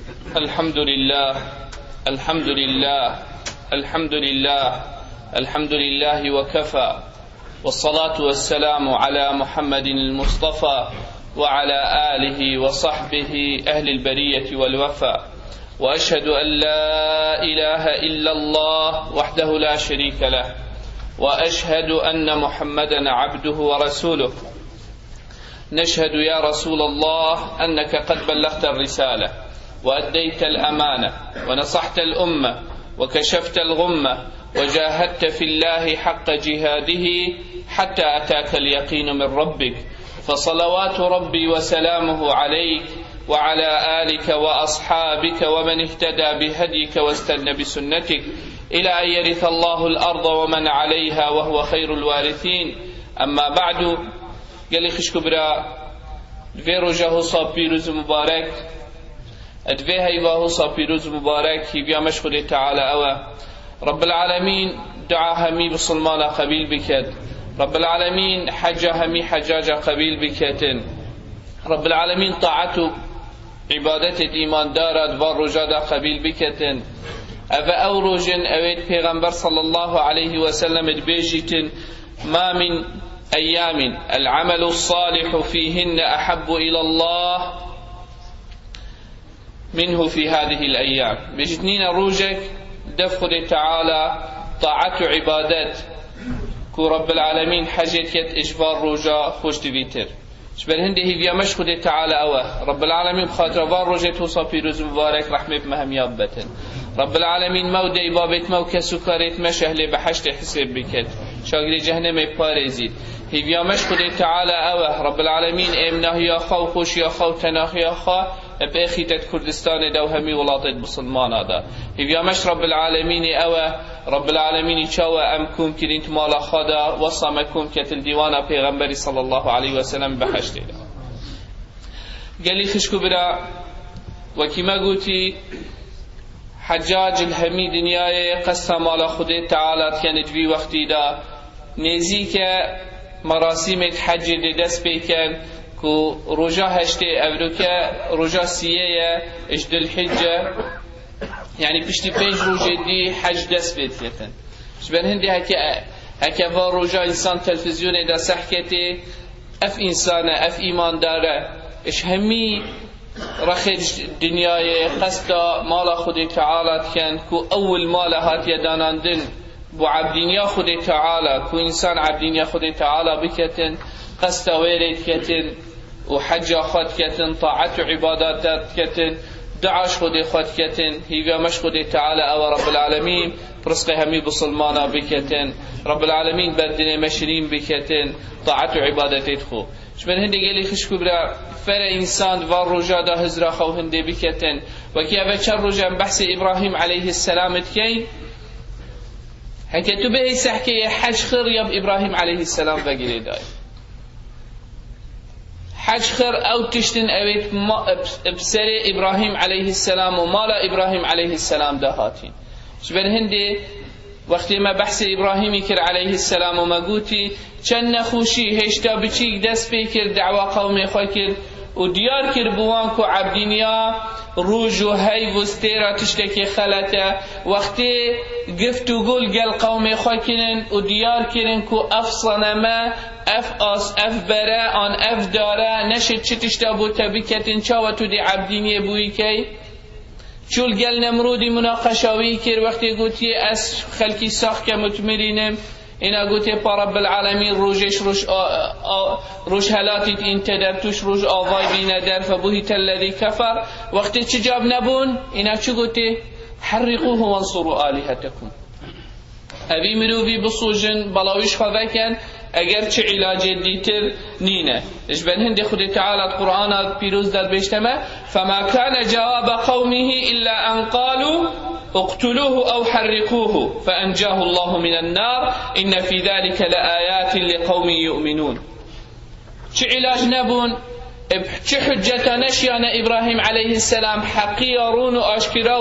الحمد لله الحمد لله الحمد لله الحمد لله وكفى، والصلاة والسلام على محمد المصطفى وعلى آله وصحبه أهل البرية والوفا، وأشهد أن لا إله إلا الله وحده لا شريك له، وأشهد أن محمدا عبده ورسوله. نشهد يا رسول الله أنك قد بلغت الرسالة وأديت الأمانة ونصحت الأمة وكشفت الغمة وجاهدت في الله حق جهاده حتى أتاك اليقين من ربك، فصلوات ربي وسلامه عليك وعلى آلك وأصحابك ومن اهتدى بهديك واستنى بسنتك إلى أن يرث الله الأرض ومن عليها وهو خير الوارثين. أما بعد، قال خشكو برا دوی روزه صابیروز مبارک، دوی هیواه صابیروز مبارک هیویامش خود تعالی اوه. رب العالمين دعا همي بسلمانا قبيل بكت، رب العالمين حجا همي حجاجا قبيل بكتن، رب العالمين طاعته عبادت إيمان دارد والرجادا قبيل بكتن. أفا أو روجن أويت پیغمبر صلى الله عليه وسلم البيجيتن: ما من أيام العمل الصالح فيهن أحب إلى الله منه في هذه الأيام. بجتنين روجك دفخد تعالى طاعة عبادات كو رب العالمين حاجت كت إجبار روجا خوش تبيتر شبر هنده هيفيا مش خد تعالى أوه. رب العالمين بخاطر وار روجة توصى بيروز مبارك رحمة بمهم يابتن. رب العالمين مودي بابت مو كسكارت مشهل بحشت حسب بكت شاقل جهنم بارزيد هيفيا مش خد تعالى أوه. رب العالمين امناه يا خو خوش يا خو تناخ يا خا بأخيتة كردستان دوهمي ولاطت بسلمان هذا هيفيا مش رب العالمين أوه. رب العالمين شاوى أمكم كرينت مالا خدا وصامكم كتل ديوانا پیغمبر صلى الله عليه وسلم بحشته. قال لي خشكو برا وكما قلتي حجاج الهمي دنياي قصة مالا خده تعالى كانت في وقتي دا نزيك مراسم حج دست بيكن كو رجا هشته أبروكا رجا سيئة اجد الحجة يعني بشتي بيج روجه دي حج دست بيتكتن شبن هندي هكا فاروجا انسان تلفزيون دا سحكتي اف انسان اف ايمان داره اش همي رخج دنياي قصدا مالا خود تعالى كان كو اول مالا هات يداناندن بو عبدينيا خود تعالى كو انسان عبدينيا خود تعالى بكتن قصدا ويريد كتن وحجا خود كتن طاعت عبادات كتن دعاش خودی خود کتن هیویا مش خودی تعالی او رب العالمین پرسق همی بسلمانا بکتن رب العالمین بردن مشرین بکتن طاعت و عبادتت خو شمن هندی گلی خشکو برا فر انسان و رجا دا هزرا خو هندی بکتن وکی اوه چر رجا بحث ابراهیم علیه السلام تکی هکتو به سحکی حج خر یاب ابراهیم علیه السلام بگیری دای حج خر او تشتن اويت بسر ابراهيم عليه السلام ومالا ابراهيم عليه السلام دهاتين شبن هندي وقت ما بحث ابراهيم كر عليه السلام وما قوتي چن نخوشي هشتا بچيك دست بيكر دعوة قومي خوكر وديار كر بوانكو عبدينيا روجو هاي وستيرا تشتكي خلتا وقتي قفت وقول قال قومي خوكرن وديار كرن كو افصنما اف اس اف براء ان اف دارا نشد چتشتا بو تبكتن چاوتو دي عبدينيا بوي كي چول قال نمرودي مناقشاوي كر وقتي قوتي اس خلقي ساخ كمتمرينم اینا گوته پا رب العالمین روشش روش هلاتیت این تدرتوش روش آوای بینه در فبوهیت الذی کفر وقتی چه جاب نبون اینا چه گوته حرقوه وانصروا آلهتکم اوی مروفی بصوجن بلاویش خواه کن اگر چه علاج دیتر نینه اجبن هنده خود تعالی قرآن پیروز در بیشتمه فما كان جواب قومه إلا أن قالوا اقتلوه أو حرقوه فأنجاه الله من النار إن في ذلك لآيات لقوم يؤمنون چه علاج نبون چه حجة نشيان إبراهيم عليه السلام حقيارون وأشكرا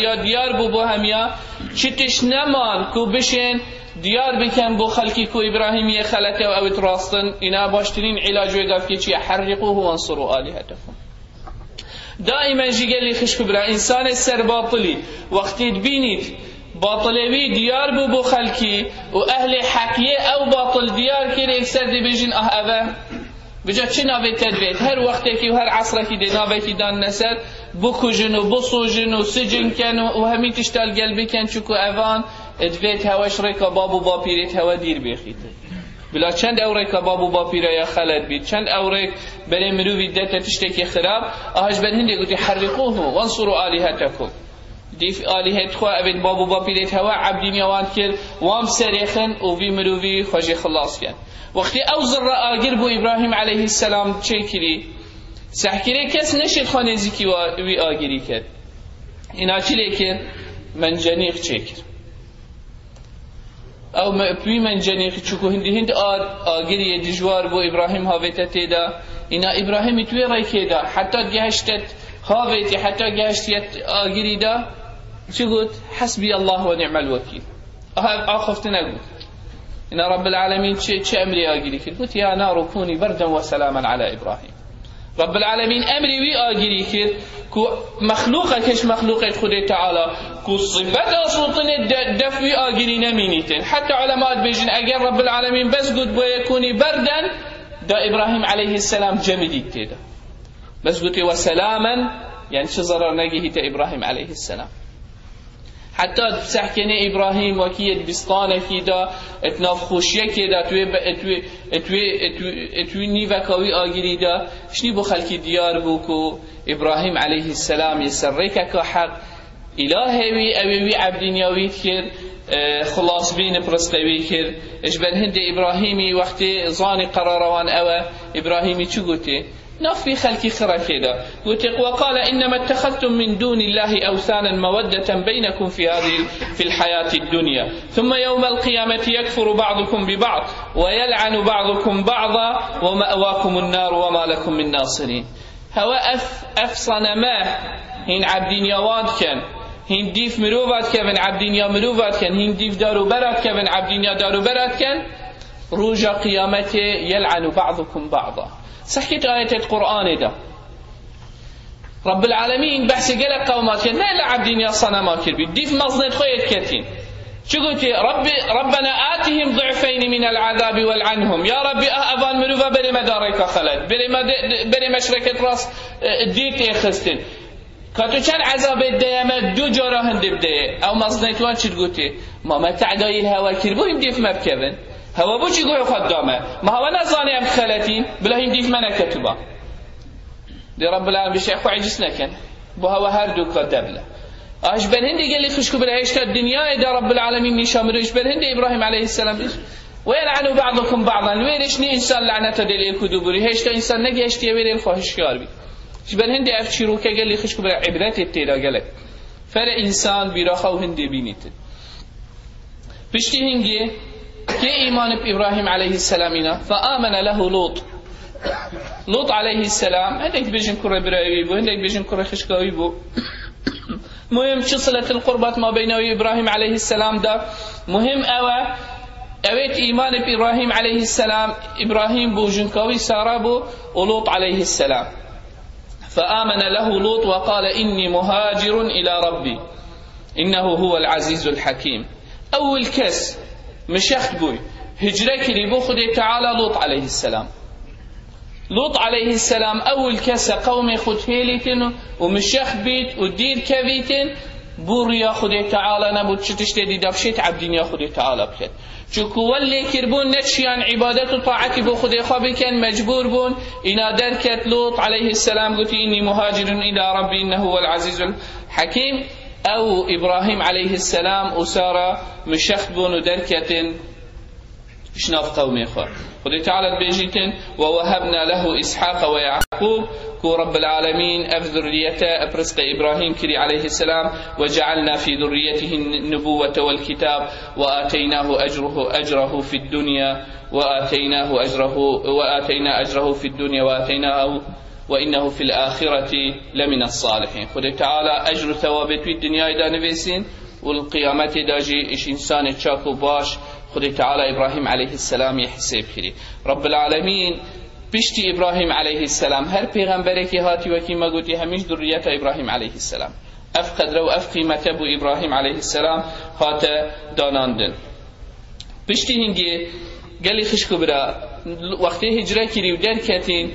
يا ديار بو هميا چتش نمان كو بشين ديار بكن بو خلقي كو إبراهيم يخلته أو اتراستن إنا باشترين علاج ويقف كي حرقوه وانصروا آلهتكم دائما جي قال لي خشكو برا إنسان السر باطلي وقت تبينيت باطلوي ديار بو خلقي وأهل حقية أو باطل ديار كده يكسر دي بيجين أبا بجا چه ناوی تدوید هر وقتی که و هر عصره که دی ناوی که دان نسد بکوژن و بسوژن و سجن کن و همین تشتال قلبی کن چکو اوان ادوید هواش ریکا بابو با پیریت هوا دیر بیخیده بلا چند اوریکا بابو با پیره یا خلد بید چند اوریک برای مروی دتا تشتکی خراب آهش بن هنده گوتی حرقوه وانصروا آلیهتکم دیف آلیهت خواه ابید بابو با پیریت هوا عبدین یوان کرد وام سریخن و وی مروی خوشی خلاص کن وقتی اوزر را آگر بو ابراهیم علیه السلام چه کری؟ سحکری کس نشد خانزی که وی آگری کرد اینا چی لیکن؟ منجنیق چه کرد او پوی منجنیق چکو هند آگری دجوار بو ابراهیم هاویتا تیدا اینا ابراهیمی توی رای که دا حتی گهشتت هاویتی حتی گهشتیت آگری دا چه گود؟ حسبی الله و نعم الوکیل آخفت نگود إن رب العالمين شيء أمري آجري كده قلت يا نار كوني بردا وسلاما على إبراهيم رب العالمين أمري وي آجري كده كو مخلوقه كش مخلوقه خده تعالى كو صفات أصوتن دفوي آجري نمينيتن حتى علماء بيجن أجر رب العالمين بس قد ويكوني بردا دا إبراهيم عليه السلام جمديت كده بس قلت وسلاما يعني شو ضرر نجيه إبراهيم عليه السلام حتى بسحكني إبراهيم وكيد بستانه كده اتناف خوشيه كده اتوي نيفكاوي آگري ده شني بو خلقي ديار بوكو إبراهيم عليه السلام يسريك كحق إلهي أبي عبدين يويت كر خلاص بين برستوي كر اجبن هند إبراهيمي وقت ظاني قراروان أوا إبراهيمي چو قوتي نفي خلقي خرا كده وقال إنما اتخذتم من دون الله أوثانا مودة بينكم في الحياة الدنيا ثم يوم القيامة يكفر بعضكم ببعض ويلعن بعضكم بعضا ومأواكم النار وما لكم من ناصرين هوا أف صنماه هين عبدين يواد كان هين ديف مروفات كان عبدين يا مروفات كان هين ديف دارو برات كان عبدين يا دارو برات كان روجا قيامته يلعن بعضكم بعضا سحكت آية القرآن ده رب العالمين بحث قلق قومات كان لا عبدين يا صنما كربي ديف مصنع خويت كتين شو قلت ربنا آتهم ضعفين من العذاب والعنهم يا ربي أبان مروفا بري مدارك خلد بري مشركة راس ديت يخستن كاتو كان عذاب الديامة دو جارا هند بداية أو مصنع توان شو قلت ما تعداي الهوا كربو يمديف مركبن هوا بو چی گوی خدامه ما هوا نزانی ام خلاتین بلا هیم دیف من کتبا دی رب العالمین بشه خو عجز نکن بو هوا هر دو کدبله اش بن هندی قال لي خشكو بلا هشت الدنيا اذا رب العالمين نشامرش بن هندي ابراهيم عليه السلام ويلعن بعضكم بعضا ويرش ني انسان لعنته دل كدوبري هشت انسان نگي هشت يويل فاحشكار بي بن هندي اف شروكه قال لي خشكو بلا عبرات ابتدا قالك فر انسان بيراخو هندي بينيت بشتي هنگي كي إيمان بإبراهيم عليه السلام فآمن له لوط عليه السلام هندك بيجن كره براوي بو هندك بيجن كره خشكاوي بو مهم شو صلة القربات ما بينه وإبراهيم عليه السلام ده مهم أويت إيمان بإبراهيم عليه السلام إبراهيم بو جنكاوي سارة بو ولوط عليه السلام فآمن له لوط وقال إني مهاجر إلى ربي إنه هو العزيز الحكيم أول كس مشخت بوي هجرك لبو خده تعالى لوط عليه السلام لوط عليه السلام أول كسا قومي خد هيليتن ومشخت بيت ودير كبيتن بوريا خده تعالى نبود شتشتدي دفشت عبدين يا خده تعالى بكت چوكو ولي كربون نتشيان عبادت وطاعتي بو خده خوابي كان مجبور بون إنا دركت لوط عليه السلام قلت إني مهاجر إلى ربي إنه هو العزيز الحكيم أو إبراهيم عليه السلام أسارة مشخبون ودركة شناف قومي خور خذ تعالى بيجيتن ووهبنا له إسحاق ويعقوب كو رب العالمين ذريته أبرزق إبراهيم كري عليه السلام وجعلنا في ذريته النبوة والكتاب وآتيناه أجره في الدنيا وآتينا أجره في الدنيا وإنه في الآخرة لمن الصالحين خذ تعالى أجر ثوابت في الدنيا إذا نبيسين والقيامة داجي إيش إنسان تشاكو باش خذ تعالى إبراهيم عليه السلام يحسب خيري رب العالمين پشتی ابراهیم علیه السلام هر پیغمبری که هاتی وکی ما گوتی همیش ذریت ابراهیم علیه السلام اف قدر و اف قیمته بو ابراهیم علیه السلام هات داناندن. پشتی هنگی گلی خشکو برا وقتی هجره کری و در کتین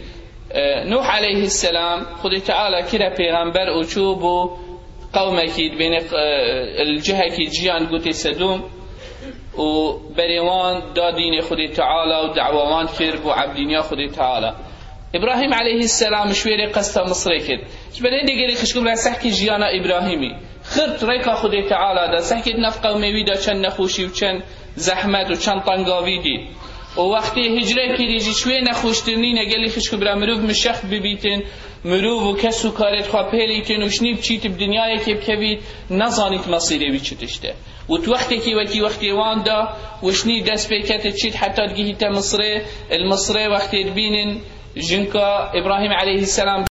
نوح علیه السلام خود تعالی کرا پیغمبر اوچو بو قومکی بین الجهه کی جیان گوتی سدوم و بریوان دا دین خود تعالی و دعوان کرد بو عبدینیا خود تعالی. ابراهیم علیه السلام شویر قصه مصر کرد جبران دیگری خشکو برا سحکی جیانا ابراهیمی خرد ریکا خود تعالی دا سحکی نف قومی دا چند نخوشی و چند زحمت و چند طنگاوی دید و وقتی هجره کردی شوی نخوشتنی نگلی خشکو برا مروف مشخ ببیتن مروف و کس و کارت خواه پیلیتن و شنیب چیت بدنیای که بکوید نزانیت مصیره بی چتشته و تو وقتی که وقتی وان دا وشنی دست بیکت چیت حتی دگیهیت المصره وقتی بینن جنکا ابراهیم علیه السلام